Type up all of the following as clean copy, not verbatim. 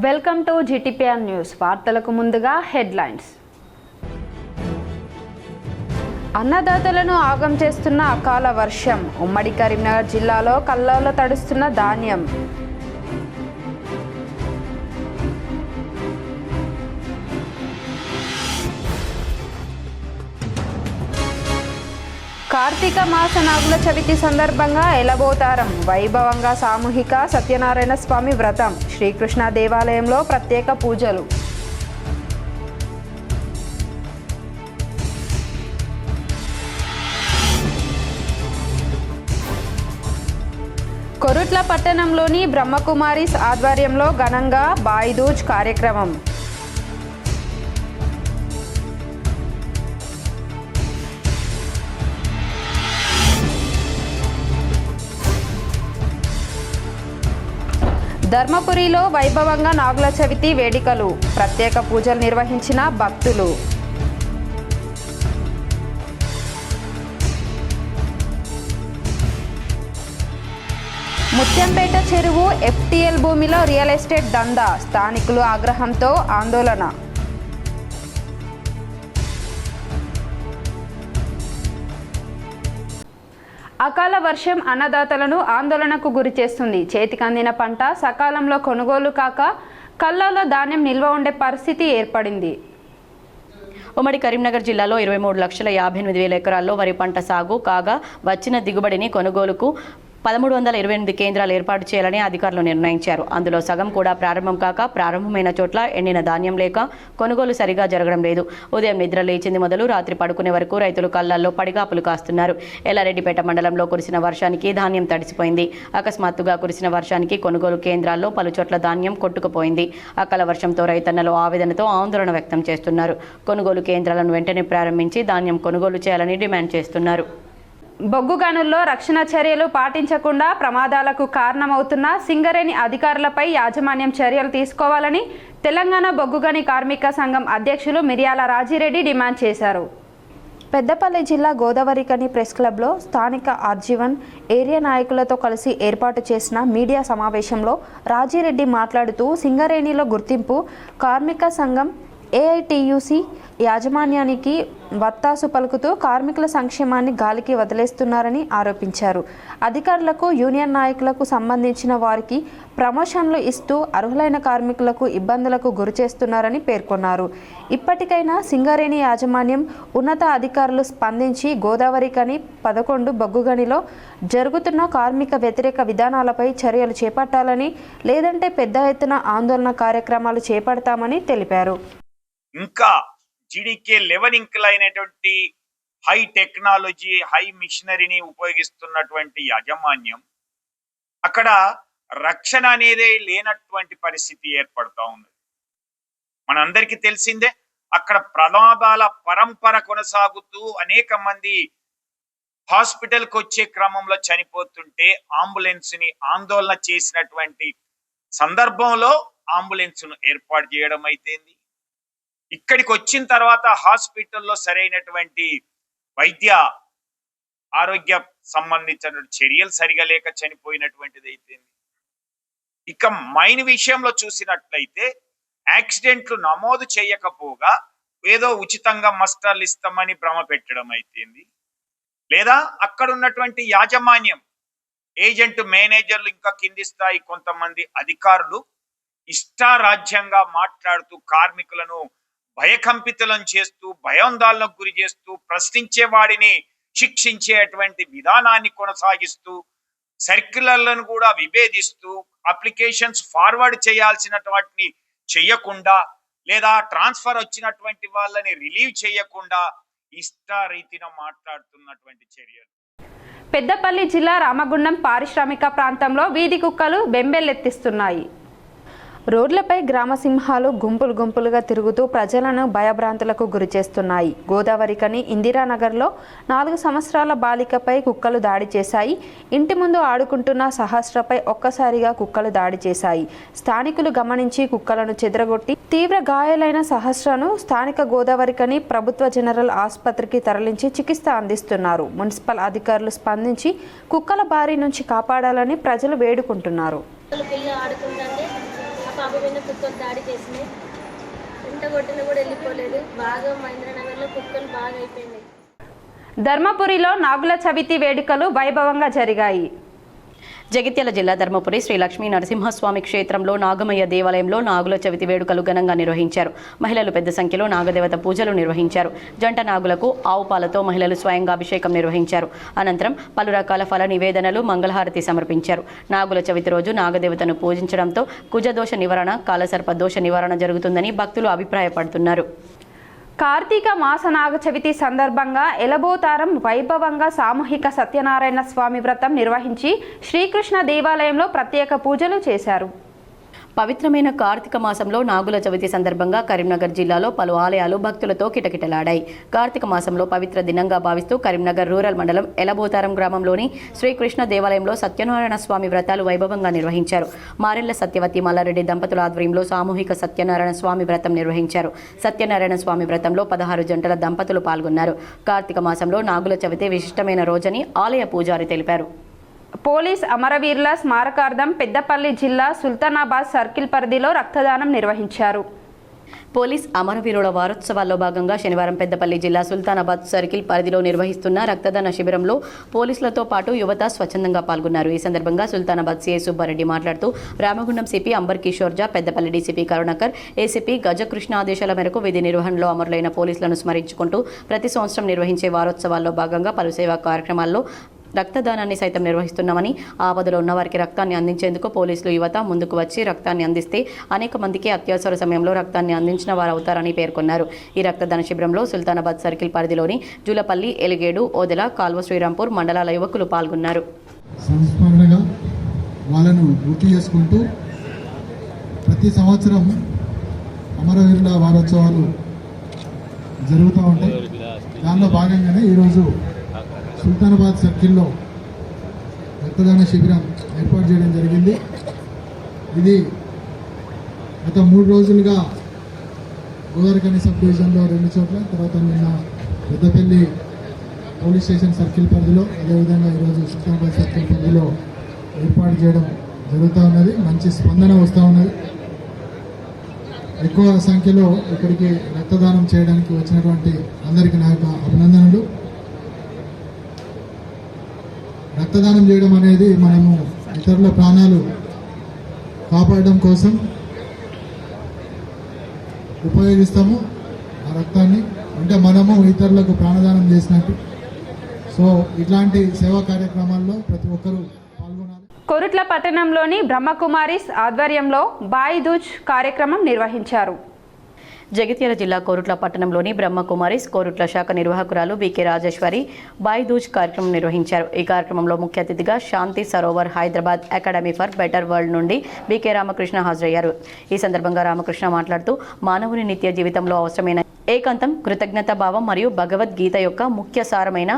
Welcome to GTPR news. వార్తలకు ముందుగా headlines. అన్నదాతలను ఆగం చేస్తున్న అకాల వర్షం. ఉమ్మడి కరీంనగర్ జిల్లాలో కల్లోల తడుస్తున్న ధాన్యం. కార్తీక మాస నాగుల చవితి సందర్భంగా ఎలబోతారం. వైభవంగా సామూహిక సత్యనారాయణ స్వామి వ్రతం. శ్రీకృష్ణ దేవాలయంలో ప్రత్యేక పూజలు. కొరుట్ల పట్టణంలోని బ్రహ్మకుమారీస్ ఆధ్వర్యంలో ఘనంగా బాయిదూజ్ కార్యక్రమం. ధర్మపురిలో వైభవంగా నాగుల చవితి వేడుకలు. ప్రత్యేక పూజలు నిర్వహించిన భక్తులు. ముత్యంపేట చెరువు FTL భూమిలో రియల్ ఎస్టేట్ దందా. స్థానికులు ఆగ్రహంతో ఆందోళన. అకాల వర్షం అన్నదాతలను ఆందోళనకు గురి చేస్తుంది. చేతికందిన పంట సకాలంలో కొనుగోలు కాక కల్లాలో ధాన్యం నిల్వ ఉండే పరిస్థితి ఏర్పడింది. ఉమ్మడి కరీంనగర్ జిల్లాలో 23,58,000 ఎకరాల్లో వరి పంట సాగు కాగా వచ్చిన దిగుబడిని కొనుగోలుకు 1328 కేంద్రాలు ఏర్పాటు చేయాలని అధికారులు నిర్ణయించారు. అందులో సగం కూడా ప్రారంభం కాక ప్రారంభమైన చోట్ల ఎండిన ధాన్యం లేక కొనుగోలు సరిగా జరగడం లేదు. ఉదయం నిద్ర లేచింది మొదలు రాత్రి పడుకునే వరకు రైతులు కళ్ళల్లో పడిగాపులు కాస్తున్నారు. ఎల్లారెడ్డిపేట మండలంలో కురిసిన వర్షానికి ధాన్యం తడిసిపోయింది. అకస్మాత్తుగా కురిసిన వర్షానికి కొనుగోలు కేంద్రాల్లో పలుచోట్ల ధాన్యం కొట్టుకుపోయింది. అకాల వర్షంతో రైతన్నలు ఆవేదనతో ఆందోళన వ్యక్తం చేస్తున్నారు. కొనుగోలు కేంద్రాలను వెంటనే ప్రారంభించి ధాన్యం కొనుగోలు చేయాలని డిమాండ్ చేస్తున్నారు. బొగ్గు గనుల్లో రక్షణ చర్యలు పాటించకుండా ప్రమాదాలకు కారణమవుతున్న సింగరేణి అధికారులపై యాజమాన్యం చర్యలు తీసుకోవాలని తెలంగాణ బొగ్గు గని కార్మిక సంఘం అధ్యక్షులు మిర్యాల రాజిరెడ్డి డిమాండ్ చేశారు. పెద్దపల్లి జిల్లా గోదావరికని ప్రెస్ క్లబ్లో స్థానిక ఆర్జీవన్ ఏరియా నాయకులతో కలిసి ఏర్పాటు చేసిన మీడియా సమావేశంలో రాజిరెడ్డి మాట్లాడుతూ సింగరేణిలో గుర్తింపు కార్మిక సంఘం AITUC యాజమాన్యానికి వత్తాసు పలుకుతూ కార్మికుల సంక్షేమాన్ని గాలికి వదిలేస్తున్నారని ఆరోపించారు. అధికారులకు యూనియన్ నాయకులకు సంబంధించిన వారికి ప్రమోషన్లు ఇస్తూ అర్హులైన కార్మికులకు ఇబ్బందులకు గురి చేస్తున్నారని పేర్కొన్నారు. ఇప్పటికైనా సింగరేణి యాజమాన్యం ఉన్నత అధికారులు స్పందించి గోదావరికని 11 బొగ్గుగనిలో జరుగుతున్న కార్మిక వ్యతిరేక విధానాలపై చర్యలు చేపట్టాలని, లేదంటే పెద్ద ఎత్తున ఆందోళన కార్యక్రమాలు చేపడతామని తెలిపారు. ఇంకా GDK లెవెలింగ్లైనటువంటి హై టెక్నాలజీ హై మిషనరీని ఉపయోగిస్తున్నటువంటి యాజమాన్యం అక్కడ రక్షణ అనేది లేనటువంటి పరిస్థితి ఏర్పడుతూ ఉన్నది. మనందరికీ తెలిసిందే, అక్కడ ప్రమాదాల పరంపర కొనసాగుతూ అనేక మంది హాస్పిటల్కి వచ్చే క్రమంలో చనిపోతుంటే అంబులెన్స్ని ఆందోళన చేసినటువంటి సందర్భంలో అంబులెన్స్ను ఏర్పాటు చేయడం అయితేంది. ఇక్కడికి వచ్చిన తర్వాత హాస్పిటల్లో సరైనటువంటి వైద్య ఆరోగ్య సంబంధించిన చర్యలు సరిగా లేక చనిపోయినటువంటిది అయితేంది. ఇక మైన్ విషయంలో చూసినట్లయితే యాక్సిడెంట్లు నమోదు చేయకపోగా ఏదో ఉచితంగా మస్టర్లు ఇస్తామని భ్రమ పెట్టడం అయితేంది. లేదా అక్కడ ఉన్నటువంటి యాజమాన్యం ఏజెంట్ మేనేజర్లు ఇంకా కింది స్థాయి కొంతమంది అధికారులు ఇష్టారాజ్యంగా మాట్లాడుతూ కార్మికులను భయకంపితులను చేస్తూ భయాందోళనకు గురి చేస్తూ ప్రశ్నించే వాడిని శిక్షించేటువంటి విధానాన్ని కొనసాగిస్తూ సర్క్యులర్లను కూడా విభేదిస్తూ అప్లికేషన్స్ ఫార్వర్డ్ చేయాల్సిన వాటిని చేయకుండా లేదా ట్రాన్స్ఫర్ వచ్చినటువంటి వాళ్ళని రిలీవ్ చేయకుండా ఇష్టారీతిన మాట్లాడుతున్నటువంటి చర్యలు. పెద్దపల్లి జిల్లా రామగుండం పారిశ్రామిక ప్రాంతంలో వీధి కుక్కలు బెంబేలెత్తిస్తున్నాయి. రోడ్లపై గ్రామసింహాలు గుంపులుగా తిరుగుతూ ప్రజలను భయభ్రాంతులకు గురి చేస్తున్నాయి. గోదావరికని ఇందిరానగర్లో 4 సంవత్సరాల బాలికపై కుక్కలు దాడి చేశాయి. ఇంటి ముందు ఆడుకుంటున్న సహస్రపై ఒక్కసారిగా కుక్కలు దాడి చేశాయి. స్థానికులు గమనించి కుక్కలను చెదరగొట్టి తీవ్ర గాయాలైన సహస్రను స్థానిక గోదావరికని ప్రభుత్వ జనరల్ ఆసుపత్రికి తరలించి చికిత్స అందిస్తున్నారు. మున్సిపల్ అధికారులు స్పందించి కుక్కల బారి నుంచి కాపాడాలని ప్రజలు వేడుకుంటున్నారు. పిల్ల ఆడుకుంటుంటే ఆ పాప బాబు మీద కుక్కలు దాడి చేసినాయి. ఎంత కొట్టినా కూడా వెళ్ళిపోలేదు. బాగా మహేంద్రనగర్లో కుక్కలు బాగా అయిపోయినాయి. ధర్మపురిలో నాగుల చవితి వేడుకలు వైభవంగా జరిగాయి. జగిత్యాల జిల్లా ధర్మపురి శ్రీ లక్ష్మీ నరసింహస్వామి క్షేత్రంలో నాగమయ్య దేవాలయంలో నాగుల చవితి వేడుకలు ఘనంగా నిర్వహించారు. మహిళలు పెద్ద సంఖ్యలో నాగదేవత పూజలు నిర్వహించారు. జంట నాగులకు ఆవు పాలతో మహిళలు స్వయంగా అభిషేకం నిర్వహించారు. అనంతరం పలు రకాల ఫల నివేదనలు, మంగళహారతి సమర్పించారు. నాగుల చవితి రోజు నాగదేవతను పూజించడంతో కుజదోష నివారణ, కాలసర్ప దోష నివారణ జరుగుతుందని భక్తులు అభిప్రాయపడుతున్నారు. కార్తీక మాస నాగ చవితి సందర్భంగా ఎలబోతారం వైభవంగా సామూహిక సత్యనారాయణ స్వామి వ్రతం నిర్వహించి శ్రీకృష్ణ దేవాలయంలో ప్రత్యేక పూజలు చేశారు. పవిత్రమైన కార్తీక మాసంలో నాగుల చవితి సందర్భంగా కరీంనగర్ జిల్లాలో పలు ఆలయాలు భక్తులతో కిటకిటలాడాయి. కార్తీక మాసంలో పవిత్ర దినంగా భావిస్తూ కరీంనగర్ రూరల్ మండలం ఎలబోతారం గ్రామంలోని శ్రీకృష్ణ దేవాలయంలో సత్యనారాయణ స్వామి వ్రతాలు వైభవంగా నిర్వహించారు. మారెళ్ల సత్యవతి మల్లారెడ్డి దంపతుల ఆధ్వర్యంలో సామూహిక సత్యనారాయణ స్వామి వ్రతం నిర్వహించారు. సత్యనారాయణ స్వామి వ్రతంలో 16 జంటల దంపతులు పాల్గొన్నారు. కార్తీక మాసంలో నాగుల చవితి విశిష్టమైన రోజని ఆలయ పూజారి తెలిపారు. పోలీస్ అమరవీరుల స్మారకార్థం పెద్దపల్లి జిల్లా సుల్తానాబాద్ సర్కిల్ పరిధిలో రక్తదానం నిర్వహించారు. పోలీస్ అమరవీరుల వారోత్సవాల్లో భాగంగా శనివారం పెద్దపల్లి జిల్లా సుల్తానాబాద్ సర్కిల్ పరిధిలో నిర్వహిస్తున్న రక్తదాన శిబిరంలో పోలీసులతో పాటు యువత స్వచ్ఛందంగా పాల్గొన్నారు. ఈ సందర్భంగా సుల్తానాబాద్ సిఐ సుబ్బారెడ్డి మాట్లాడుతూ రామగుండం సిపి అంబర్ కిషోర్ జా, పెద్దపల్లి డీసీపీ కరుణాకర్, ఏసీపీ గజకృష్ణ ఆదేశాల మేరకు విధి నిర్వహణలో అమరులైన పోలీసులను స్మరించుకుంటూ ప్రతి సంవత్సరం నిర్వహించే వారోత్సవాల్లో భాగంగా పలు సేవా కార్యక్రమాల్లో రక్తదానాన్ని సైతం నిర్వహిస్తున్నామని, ఆపదలో ఉన్న వారికి రక్తాన్ని అందించేందుకు పోలీసులు యువత ముందుకు వచ్చి రక్తాన్ని అందిస్తే అనేక మందికి అత్యవసర సమయంలో రక్తాన్ని అందించిన వారు అవుతారని పేర్కొన్నారు. ఈ రక్తదాన శిబిరంలో సుల్తానాబాద్ సర్కిల్ పరిధిలోని జూలపల్లి, ఎలిగేడు, ఓదెల, కాల్వ శ్రీరాంపూర్ మండలాల యువకులు పాల్గొన్నారు. వాళ్ళను గుర్తు చేసుకుంటూ ప్రతి సంవత్సరం అమరవీరుల వారోత్సవాలు జరుగుతూ ఉంటాయి. దానిలో భాగంగానే ఈరోజు సుల్తానాబాద్ సర్కిల్లో రక్తదాన శిబిరం ఏర్పాటు చేయడం జరిగింది. ఇది గత 3 రోజులుగా గోదావరిఖని సబ్ డివిజన్లో 2 చోట్ల, తర్వాత నిన్న పెద్దపల్లి పోలీస్ స్టేషన్ సర్కిల్ పరిధిలో, అదేవిధంగా ఈరోజు సుల్తానాబాద్ సర్కిల్ పరిధిలో ఏర్పాటు చేయడం జరుగుతూ ఉన్నది. మంచి స్పందన వస్తూ ఉన్నది. ఎక్కువ సంఖ్యలో ఇక్కడికి రక్తదానం చేయడానికి వచ్చినటువంటి అందరికీ నా యొక్క అభినందనలు. రక్తదానం చేయడం అనేది మనము ఇతరుల ప్రాణాలు కాపాడడం కోసం ఉపయోగిస్తాము. ఆ రక్తాన్ని అంటే మనము ఇతరులకు ప్రాణదానం చేసినట్టు. సో ఇట్లాంటి సేవా కార్యక్రమాల్లో ప్రతి ఒక్కరూ పాల్గొనాలి. కొరుట్ల పట్టణంలోని బ్రహ్మకుమారిస్ ఆధ్వర్యంలో బాయ్ దూజ్ కార్యక్రమం నిర్వహించారు. జగిత్యాల జిల్లా కోరుట్ల పట్టణంలోని బ్రహ్మకుమారిస్ కోరుట్ల శాఖ నిర్వాహకురాలు బీకే రాజేశ్వరి బాయ్ దూజ్ కార్యక్రమం నిర్వహించారు. ఈ కార్యక్రమంలో ముఖ్య అతిథిగా Shanti Sarovar Hyderabad academy for better world నుండి బీకే రామకృష్ణ హాజరయ్యారు. ఈ సందర్భంగా రామకృష్ణ మాట్లాడుతూ మానవుని నిత్య జీవితంలో అవసరమైన ఏకాంతం, కృతజ్ఞతా భావం మరియు భగవద్గీత యొక్క ముఖ్య సారమైన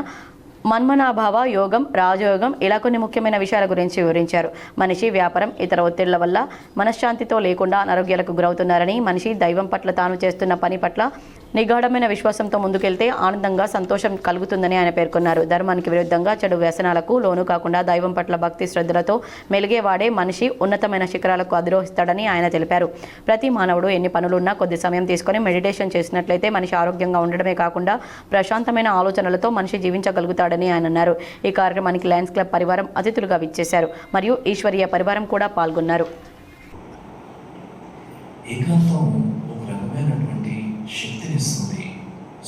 మన్మనాభావ యోగం, రాజయోగం ఇలా కొన్ని ముఖ్యమైన విషయాల గురించి వివరించారు. మనిషి వ్యాపారం, ఇతర ఒత్తిళ్ల వల్ల మనశ్శాంతితో లేకుండా అనారోగ్యాలకు గురవుతున్నారని, మనిషి దైవం పట్ల తాను చేస్తున్న పని పట్ల నిగాఢమైన విశ్వాసంతో ముందుకెళ్తే ఆనందంగా సంతోషం కలుగుతుందని ఆయన పేర్కొన్నారు. ధర్మానికి విరుద్ధంగా చెడు వ్యసనాలకు లోను కాకుండా దైవం పట్ల భక్తి శ్రద్ధలతో మెలిగేవాడే మనిషి ఉన్నతమైన శిఖరాలకు అధిరోహిస్తాడని ఆయన తెలిపారు. ప్రతి మానవుడు ఎన్ని పనులున్నా కొద్ది సమయం తీసుకొని మెడిటేషన్ చేసినట్లయితే మనిషి ఆరోగ్యంగా ఉండడమే కాకుండా ప్రశాంతమైన ఆలోచనలతో మనిషి జీవించగలుగుతాడని ఆయన అన్నారు. ఈ కార్యక్రమానికి లయన్స్ క్లబ్ పరివారం అతిథులుగా విచ్చేశారు మరియు ఈశ్వరీయ పరివారం కూడా పాల్గొన్నారు. శక్తినిస్తుంది,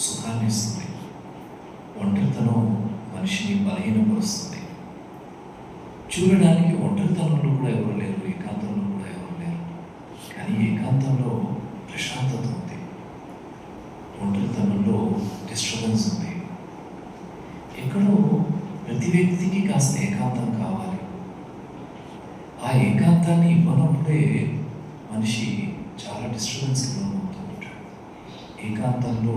సుఖాన్ని ఇస్తుంది. ఒంటరితనం మనిషిని బలహీనపరుస్తుంది. చూడడానికి ఒంటరితనంలో కూడా ఎవరు లేరు, ఏకాంతంలో కూడా ఎవరు లేరు. కానీ ఏకాంతంలో ప్రశాంతత ఉంది, ఒంటరితనంలో డిస్టర్బెన్స్ ఉంది. ఎక్కడో ప్రతి వ్యక్తికి కాస్త ఏకాంతం కావాలి. ఆ ఏకాంతాన్ని ఇవ్వనప్పుడే మనిషి చాలా డిస్టర్బెన్స్కి లోనవుతూ ఉంటాడు. ఏకాంతంలో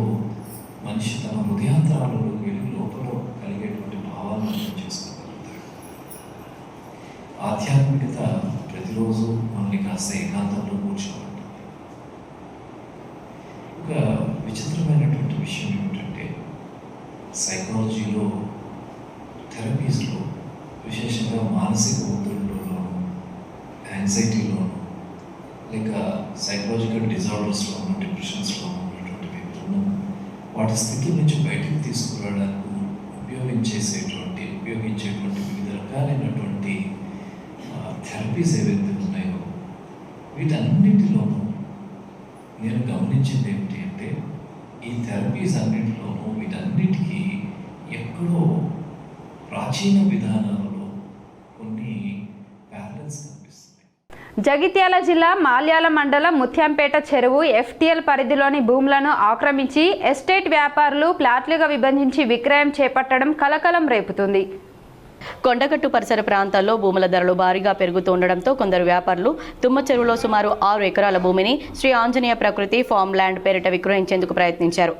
మనిషి తన హృదయాంతరాలలోకి వెళ్ళి లోపల కలిగేటువంటి భావాలను అర్థం చేసుకోగలుగుతాడు. ఆధ్యాత్మికత ప్రతిరోజు మనల్ని కాస్త ఏకాంతంలో కూర్చోబెట్టాలి. ఒక విచిత్రమైనటువంటి విషయం ఏమిటంటే, సైకాలజీలో, థెరపీస్లో, విశేషంగా మానసిక ఒత్తిడిలోనూ, యాంగ్జైటీలోనూ, లేక సైకలాజికల్ డిజార్డర్స్లో ఉన్న డిప్రెషన్స్లో ఉన్నటువంటి వ్యక్తులను వాటి స్థితి నుంచి బయటకు తీసుకురావడానికి ఉపయోగించేటువంటి వివిధ రకాలైనటువంటి థెరపీస్ ఏవైతే ఉన్నాయో వీటన్నిటిలోనూ నేను గమనించింది ఏమిటి అంటే ఈ థెరపీస్ అన్నింటిలోనూ వీటన్నిటికీ ఎక్కడో ప్రాచీన విధానాలలో కొన్ని ప్యారలల్స్ కనిపిస్తున్నాయి. జగిత్యాల జిల్లా మాల్యాల మండలం ముత్యంపేట చెరువు ఎఫ్టీఎల్ పరిధిలోని భూములను ఆక్రమించి ఎస్టేట్ వ్యాపారులు ప్లాట్లుగా విభజించి విక్రయం చేపట్టడం కలకలం రేపుతుంది. కొండగట్టు పరిసర ప్రాంతాల్లో భూముల ధరలు భారీగా పెరుగుతుండడంతో కొందరు వ్యాపారులు తుమ్మ చెరువులో సుమారు 6 ఎకరాల భూమిని శ్రీ ఆంజనేయ ప్రకృతి ఫామ్ ల్యాండ్ పేరిట విక్రయించేందుకు ప్రయత్నించారు.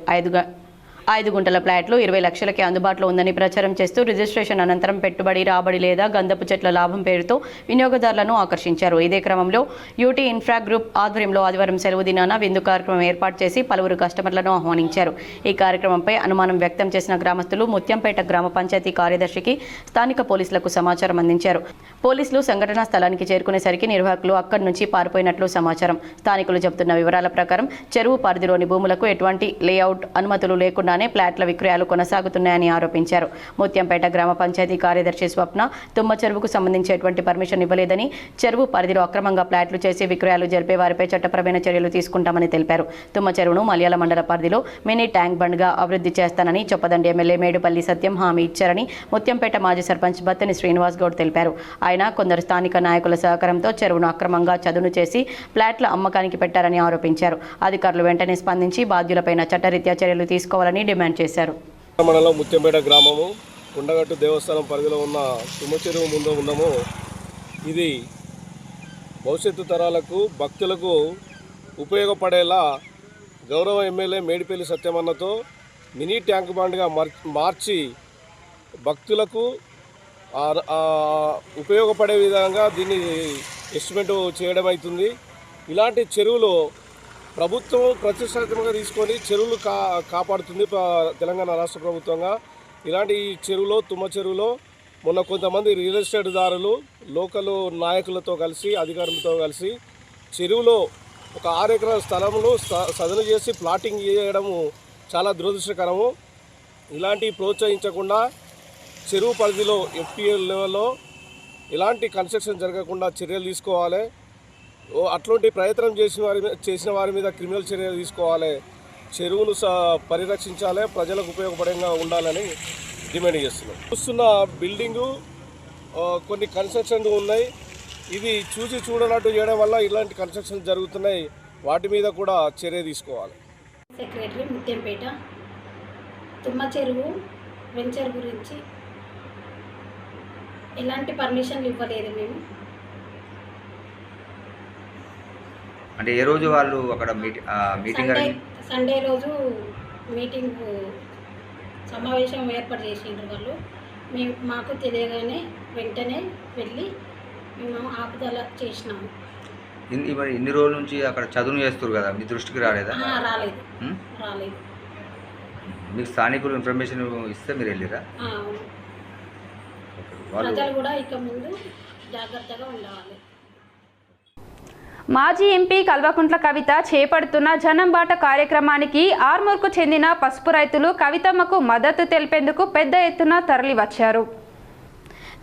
5 గుంటల ప్లాట్లు 20 లక్షలకి అందుబాటులో ఉందని ప్రచారం చేస్తూ రిజిస్ట్రేషన్ అనంతరం పెట్టుబడి రాబడి లేదా గంధపు చెట్ల లాభం పేరుతో వినియోగదారులను ఆకర్షించారు. ఇదే క్రమంలో యూటీ ఇన్ఫ్రా గ్రూప్ ఆధ్వర్యంలో ఆదివారం సెలవు దినాన విందు కార్యక్రమం ఏర్పాటు చేసి పలువురు కస్టమర్లను ఆహ్వానించారు. ఈ కార్యక్రమంపై అనుమానం వ్యక్తం చేసిన గ్రామస్తులు ముత్యంపేట గ్రామ పంచాయతీ కార్యదర్శికి స్థానిక పోలీసులకు సమాచారం అందించారు. పోలీసులు సంఘటనా స్థలానికి చేరుకునేసరికి నిర్వాహకులు అక్కడి నుంచి పారిపోయినట్లు సమాచారం. స్థానికులు చెబుతున్న వివరాల ప్రకారం చెరువు పరిధిలోని భూములకు ఎటువంటి లేఅవుట్ అనుమతులు లేకుండా ప్లాట్ల విక్రయాలు కొనసాగుతున్నాయని ఆరోపించారు. ముత్యంపేట గ్రామ పంచాయతీ కార్యదర్శి స్వప్న తుమ్మ చెరువుకు సంబంధించి ఎటువంటి పర్మిషన్ ఇవ్వలేదని, చెరువు పరిధిలో అక్రమంగా ప్లాట్లు చేసి విక్రయాలు జరిపే వారిపై చట్టపరమైన చర్యలు తీసుకుంటామని తెలిపారు. తుమ్మ చెరువును మలయాళ మండల పరిధిలో మినీ ట్యాంక్ బండ్గా అభివృద్ధి చేస్తానని చొప్పదండి ఎమ్మెల్యే మేడుపల్లి సత్యం హామీ ఇచ్చారని ముత్యంపేట మాజీ సర్పంచ్ బత్తని శ్రీనివాస్ గౌడ్ తెలిపారు. ఆయన కొందరు స్థానిక నాయకుల సహకారంతో చెరువును అక్రమంగా చదును చేసి ప్లాట్ల అమ్మకానికి పెట్టారని ఆరోపించారు. అధికారులు వెంటనే స్పందించి బాధ్యులపైన చట్టరీత్యా చర్యలు తీసుకోవాలని డిమాండ్ చేశారు. మండలం ముత్యంపేట గ్రామము కొండగట్టు దేవస్థానం పరిధిలో ఉన్న తుమ్మ చెరువు ముందు ఉన్నాము. ఇది భవిష్యత్తు తరాలకు భక్తులకు ఉపయోగపడేలా గౌరవ ఎమ్మెల్యే మేడిపల్లి సత్యమన్నతో మినీ ట్యాంక్ బండ్గా మార్చి భక్తులకు ఉపయోగపడే విధంగా దీన్ని ఎస్టిమేట్ చేయడం అవుతుంది. ఇలాంటి చెరువులు ప్రభుత్వం ప్రతిష్టాత్మకంగా తీసుకొని చెరువులు కాపాడుతుంది తెలంగాణ రాష్ట్ర ప్రభుత్వంగా. ఇలాంటి ఈ చెరువులో తుమ్మ చెరువులో మొన్న కొంతమంది రియల్ ఎస్టేట్ దారులు లోకల్ నాయకులతో కలిసి అధికారులతో కలిసి చెరువులో ఒక 6 ఎకరాల స్థలంలో సదను చేసి ప్లాటింగ్ చేయడము చాలా దురదృష్టకరము. ఇలాంటివి ప్రోత్సహించకుండా చెరువు పరిధిలో ఎఫ్టీఎల్ లెవెల్లో ఎలాంటి కన్స్ట్రక్షన్ జరగకుండా చర్యలు తీసుకోవాలి. అట్లాంటి ప్రయత్నం చేసిన వారి మీద క్రిమినల్ చర్యలు తీసుకోవాలి. చెరువును పరిరక్షించాలి, ప్రజలకు ఉపయోగపడంగా ఉండాలని డిమాండ్ చేస్తున్నాం. చూస్తున్న బిల్డింగు కొన్ని కన్స్ట్రక్షన్ ఉన్నాయి. ఇది చూడనట్టు చేయడం వల్ల ఇలాంటి కన్స్ట్రక్షన్ జరుగుతున్నాయి. వాటి మీద కూడా చర్య తీసుకోవాలి. సెక్రటరీ ముత్యంపేట తుమ్మ చెరువు వెంచర్ గురించి ఎలాంటి పర్మిషన్లు ఇవ్వలేదు. మేము అంటే ఏ రోజు వాళ్ళు అక్కడ మీటింగ్ సండే రోజు మీటింగ్ సమావేశం ఏర్పాటు చేసిండ్రు వాళ్ళు. మాకు తెలియగానే వెంటనే వెళ్ళి మేము ఆపుదల చేసినాము. ఇన్ని రోజుల నుంచి అక్కడ చదువు చేస్తారు కదా, మీ దృష్టికి రాలేదా? రాలేదు. మీకు స్థానికులు ఇన్ఫర్మేషన్ ఇస్తే మీరు వెళ్ళిరా? ప్రజలు కూడా ఇక ముందు జాగ్రత్తగా ఉండాలి. మాజీ ఎంపీ కల్వకుంట్ల కవిత చేపడుతున్న జనం బాట కార్యక్రమానికి ఆర్మూర్కు చెందిన పసుపు రైతులు కవితమ్మకు మద్దతు తెలిపేందుకు పెద్ద ఎత్తున తరలివచ్చారు.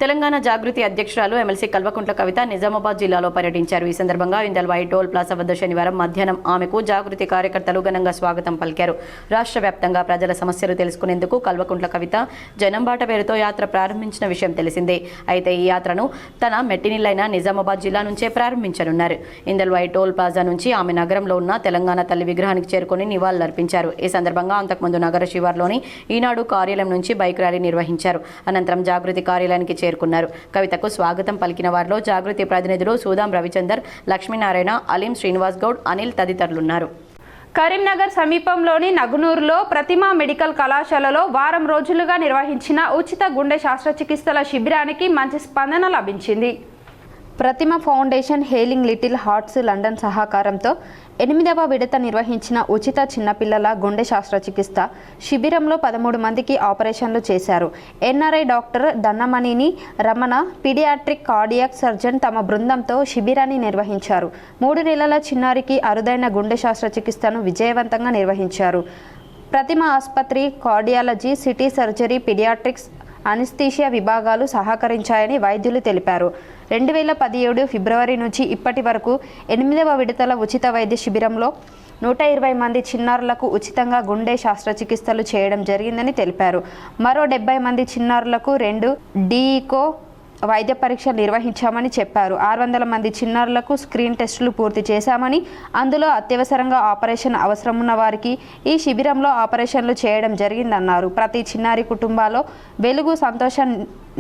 తెలంగాణ జాగృతి అధ్యక్షురాలు ఎమ్మెల్సీ కల్వకుంట్ల కవిత నిజామాబాద్ జిల్లాలో పర్యటించారు. ఈ సందర్భంగా ఇందల్ వైట్ టోల్ ప్లాజా వద్ద శనివారం మధ్యాహ్నం ఆమెకు జాగృతి కార్యకర్తలు ఘనంగా స్వాగతం పలికారు. రాష్ట్ర వ్యాప్తంగా ప్రజల సమస్యలు తెలుసుకునేందుకు కల్వకుంట్ల కవిత జనంబాట పేరుతో యాత్ర ప్రారంభించిన విషయం తెలిసిందే. అయితే ఈ యాత్రను తన మెట్టినిల్లైన నిజామాబాద్ జిల్లా నుంచే ప్రారంభించనున్నారు. ఇందల్ వైట్ టోల్ ప్లాజా నుంచి ఆమె నగరంలో ఉన్న తెలంగాణ తల్లి విగ్రహానికి చేరుకుని నివాళులర్పించారు. ఈ సందర్భంగా అంతకుముందు నగర శివార్లోని ఈనాడు కార్యాలయం నుంచి బైక్ ర్యాలీ నిర్వహించారు. అనంతరం జాగృతి కార్యాలయానికి చేరుకున్నారు. కవితకు స్వాగతం పలికిన వారిలో జాగృతి ప్రతినిధులు సూదాం రవిచందర్, లక్ష్మీనారాయణ, అలీం శ్రీనివాస్ గౌడ్, అనిల్ తదితరులున్నారు. కరీంనగర్ సమీపంలోని నగునూరులో ప్రతిమా మెడికల్ కళాశాలలో వారం రోజులుగా నిర్వహించిన ఉచిత గుండె శస్త్రచికిత్సల శిబిరానికి మంచి స్పందన లభించింది. Pratima foundation healing little hearts London సహకారంతో 8వ విడత నిర్వహించిన ఉచిత చిన్నపిల్లల గుండె శస్త్రచికిత్స శిబిరంలో 13 మందికి ఆపరేషన్లు చేశారు. ఎన్ఆర్ఐ డాక్టర్ దన్నమణిని రమణ పీడియాట్రిక్ కార్డియాక్ సర్జన్ తమ బృందంతో శిబిరాన్ని నిర్వహించారు. 3 నెలల చిన్నారికి అరుదైన గుండె శస్త్రచికిత్సను విజయవంతంగా నిర్వహించారు. ప్రతిమ ఆసుపత్రి cardiology, CT surgery, paediatrics, anaesthesia విభాగాలు సహకరించాయని వైద్యులు తెలిపారు. 2017 ఫిబ్రవరి నుంచి ఇప్పటి వరకు 8వ విడతల ఉచిత వైద్య శిబిరంలో 120 మంది చిన్నారులకు ఉచితంగా గుండె శస్త్రచికిత్సలు చేయడం జరిగిందని తెలిపారు. మరో 70 మంది చిన్నారులకు 2 డీఈకో వైద్య పరీక్షలు నిర్వహించామని చెప్పారు. 600 మంది చిన్నారులకు స్క్రీన్ టెస్టులు పూర్తి చేశామని, అందులో అత్యవసరంగా ఆపరేషన్ అవసరమున్న వారికి ఈ శిబిరంలో ఆపరేషన్లు చేయడం జరిగిందన్నారు. ప్రతి చిన్నారి కుటుంబాల్లో వెలుగు, సంతోషం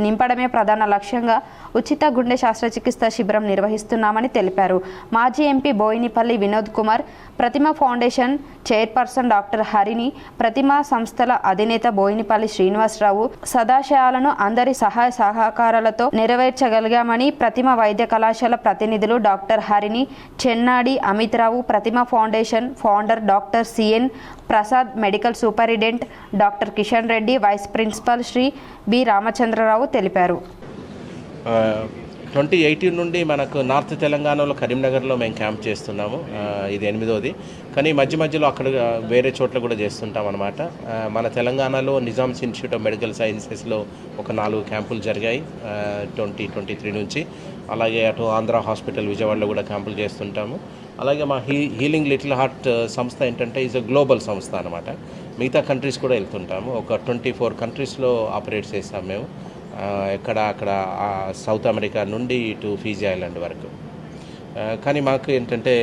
నింపడమే ప్రధాన లక్ష్యంగా ఉచిత గుండె శస్త్రచికిత్స శిబిరం నిర్వహిస్తున్నామని తెలిపారు. మాజీ ఎంపీ బోయినపల్లి వినోద్ కుమార్, ప్రతిమ ఫౌండేషన్ చైర్పర్సన్ డాక్టర్ హరిని, ప్రతిమ సంస్థల అధినేత బోయినపల్లి శ్రీనివాసరావు సదాశయాలను అందరి సహాయ సహకారాలతో నెరవేర్చగలిగామని ప్రతిమ వైద్య కళాశాల ప్రతినిధులు doctor Harini, Chennadi Amit Rao, Pratima foundation founder doctor CN Prasad, medical superintendent doctor Kishan Reddy, vice principal Shri B Ramachandra Rao తెలిపారు. 2018 నుండి మనకు నార్త్ తెలంగాణలో కరీంనగర్లో మేము క్యాంప్ చేస్తున్నాము. ఇది 8వది. కానీ మధ్య మధ్యలో అక్కడ వేరే చోట్ల కూడా చేస్తుంటాం అన్నమాట. మన తెలంగాణలో నిజామ్స్ ఇన్స్టిట్యూట్ ఆఫ్ మెడికల్ సైన్సెస్లో ఒక 4 క్యాంపులు జరిగాయి 2023 నుంచి. అలాగే అటు ఆంధ్ర హాస్పిటల్ విజయవాడలో కూడా క్యాంపులు చేస్తుంటాము. అలాగే మా హీలింగ్ లిటిల్ హార్ట్ సంస్థ ఏంటంటే ఈజ్ అ గ్లోబల్ సంస్థ అనమాట. మిగతా కంట్రీస్ కూడా వెళ్తుంటాము. ఒక 24 కంట్రీస్లో ఆపరేట్ చేస్తాం మేము. అక్కడ సౌత్ అమెరికా నుండి ఇటు ఫీజీ ఐలాండ్ వరకు. కానీ మాకు ఏంటంటే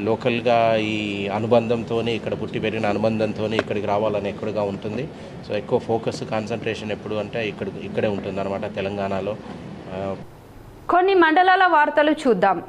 లోకల్గా ఈ అనుబంధంతో, ఇక్కడ పుట్టి పెరిగిన అనుబంధంతో ఇక్కడికి రావాలని ఎక్కువగా ఉంటుంది. సో ఎక్కువ ఫోకస్, కాన్సన్ట్రేషన్ ఎప్పుడు అంటే ఇక్కడే ఉంటుంది అనమాట తెలంగాణలో. కొన్ని మండలాల వార్తలు చూద్దాం.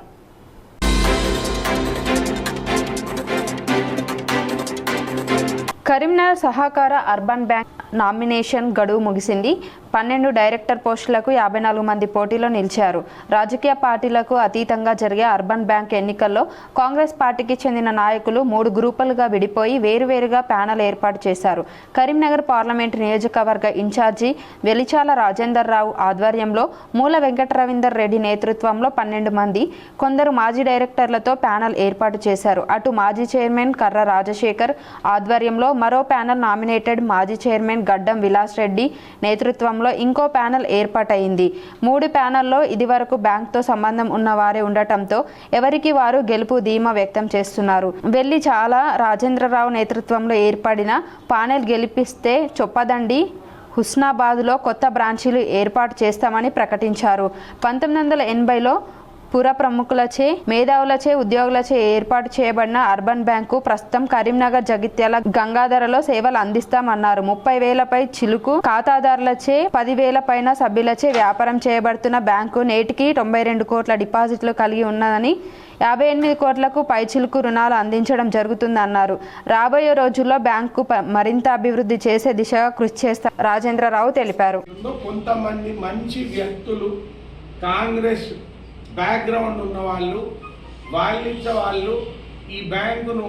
కరీంనగర్ సహకార అర్బన్ బ్యాంక్ నామినేషన్ గడువు ముగిసింది. 12 డైరెక్టర్ పోస్టులకు 54 మంది పోటీలో నిలిచారు. రాజకీయ పార్టీలకు అతీతంగా జరిగే అర్బన్ బ్యాంక్ ఎన్నికల్లో కాంగ్రెస్ పార్టీకి చెందిన నాయకులు 3 గ్రూపులుగా విడిపోయి వేరువేరుగా ప్యానెల్ ఏర్పాటు చేశారు. కరీంనగర్ పార్లమెంటు నియోజకవర్గ ఇన్ఛార్జి వెలిచాల రాజేందర్ రావు ఆధ్వర్యంలో మూల వెంకట రవీందర్ రెడ్డి నేతృత్వంలో 12 మంది, కొందరు మాజీ డైరెక్టర్లతో ప్యానెల్ ఏర్పాటు చేశారు. అటు మాజీ చైర్మన్ కర్ర రాజశేఖర్ ఆధ్వర్యంలో మరో ప్యానెల్ నామినేటెడ్ మాజీ చైర్మన్ గడ్డం విలాస్ రెడ్డి నేతృత్వంలో ఇంకో ప్యానెల్ ఏర్పాటైంది. 3 ప్యానెల్లో ఇదివరకు బ్యాంక్తో సంబంధం ఉన్న వారే ఉండటంతో ఎవరికి వారు గెలుపు ధీమా వ్యక్తం చేస్తున్నారు. వెల్లి చాలా రాజేంద్రరావు నేతృత్వంలో ఏర్పడిన ప్యానెల్ గెలిపిస్తే చొప్పదండి హుస్నాబాద్లో కొత్త బ్రాంచీలు ఏర్పాటు చేస్తామని ప్రకటించారు. 1980లో పుర ప్రముఖులచే, మేధావులచే, ఉద్యోగులచే ఏర్పాటు చేయబడిన అర్బన్ బ్యాంకు ప్రస్తుతం కరీంనగర్, జగిత్యాల, గంగాధరలో సేవలు అందిస్తామన్నారు. 30,000పై చిలుకు ఖాతాదారులచే, 10,000 పైన సభ్యులచే వ్యాపారం చేయబడుతున్న బ్యాంకు నేటికి 92 కోట్ల డిపాజిట్లు కలిగి ఉన్నదని, 58 కోట్లకు పైచిలుకు రుణాలు అందించడం జరుగుతుందన్నారు. రాబోయే రోజుల్లో బ్యాంకు మరింత అభివృద్ధి చేసే దిశగా కృషి చేస్తా రాజేంద్రరావు తెలిపారు. కొంతమంది మంచి వ్యక్తులు, కాంగ్రెస్ బ్యాక్గ్రౌండ్ ఉన్న వాళ్ళు ఈ బ్యాంకును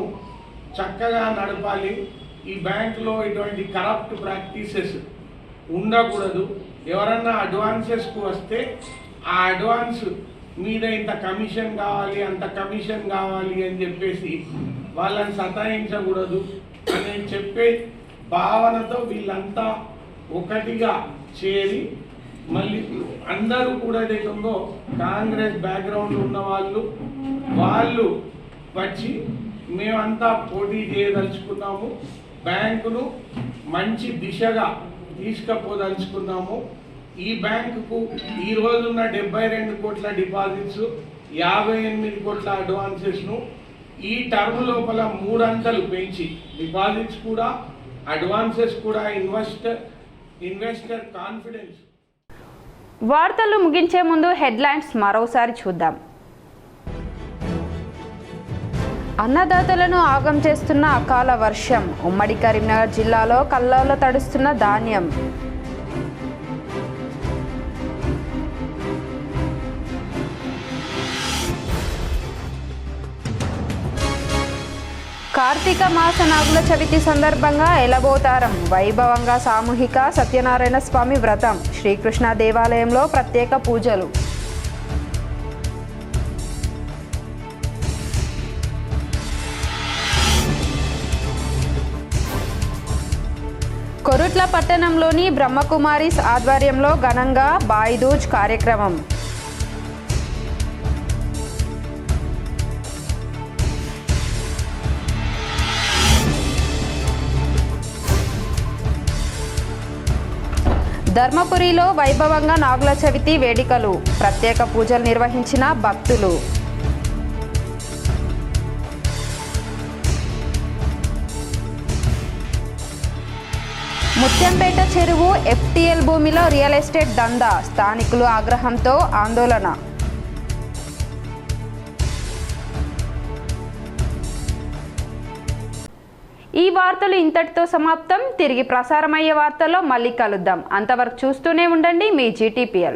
చక్కగా నడపాలి, ఈ బ్యాంకులో ఇటువంటి కరప్ట్ ప్రాక్టీసెస్ ఉండకూడదు, ఎవరన్నా అడ్వాన్సెస్కు వస్తే ఆ అడ్వాన్స్ మీద ఇంత కమిషన్ కావాలి, అంత కమిషన్ కావాలి అని చెప్పేసి వాళ్ళని సతాయించకూడదు అని చెప్పే భావనతో వీళ్ళంతా ఒకటిగా చేరి మళ్ళీ అందరూ కూడా ఏదైతుందో కాంగ్రెస్ బ్యాక్గ్రౌండ్ ఉన్న వాళ్ళు వచ్చి మేమంతా పోటీ చేయదలుచుకున్నాము, బ్యాంకును మంచి దిశగా తీసుకుపోదలుచుకున్నాము. ఈ బ్యాంకుకు ఈ రోజున్న 72 కోట్ల డిపాజిట్స్, 58 కోట్ల అడ్వాన్సెస్ను ఈ టర్మ్ లోపల 3 అంతలు పెంచి డిపాజిట్స్ కూడా, అడ్వాన్సెస్ కూడా ఇన్వెస్టర్ కాన్ఫిడెన్స్. వార్తలు ముగించే ముందు హెడ్లైన్స్ మరోసారి చూద్దాం. అన్నదాతలను ఆగం చేస్తున్న అకాల వర్షం, ఉమ్మడి కరీంనగర్ జిల్లాలో కల్లోల తడుస్తున్న ధాన్యం. కార్తీక మాస నాగుల చవితి సందర్భంగా ఎలబోతారం వైభవంగా సామూహిక సత్యనారాయణ స్వామి వ్రతం శ్రీకృష్ణ దేవాలయంలో ప్రత్యేక పూజలు. కొరుట్ల పట్టణంలోని బ్రహ్మకుమారీస్ ఆధ్వర్యంలో ఘనంగా బాయిదూజ్ కార్యక్రమం. ధర్మపురిలో వైభవంగా నాగుల చవితి వేడుకలు ప్రత్యేక పూజలు నిర్వహించిన భక్తులు. ముత్యంపేట చెరువు FTL భూమిలో రియల్ ఎస్టేట్ దందా స్థానికులు ఆగ్రహంతో ఆందోళన. ఈ వార్తలు ఇంతటితో సమాప్తం. తిరిగి ప్రసారమయ్యే వార్తల్లో మళ్ళీ కలుద్దాం. అంతవరకు చూస్తూనే ఉండండి మీ GTPL.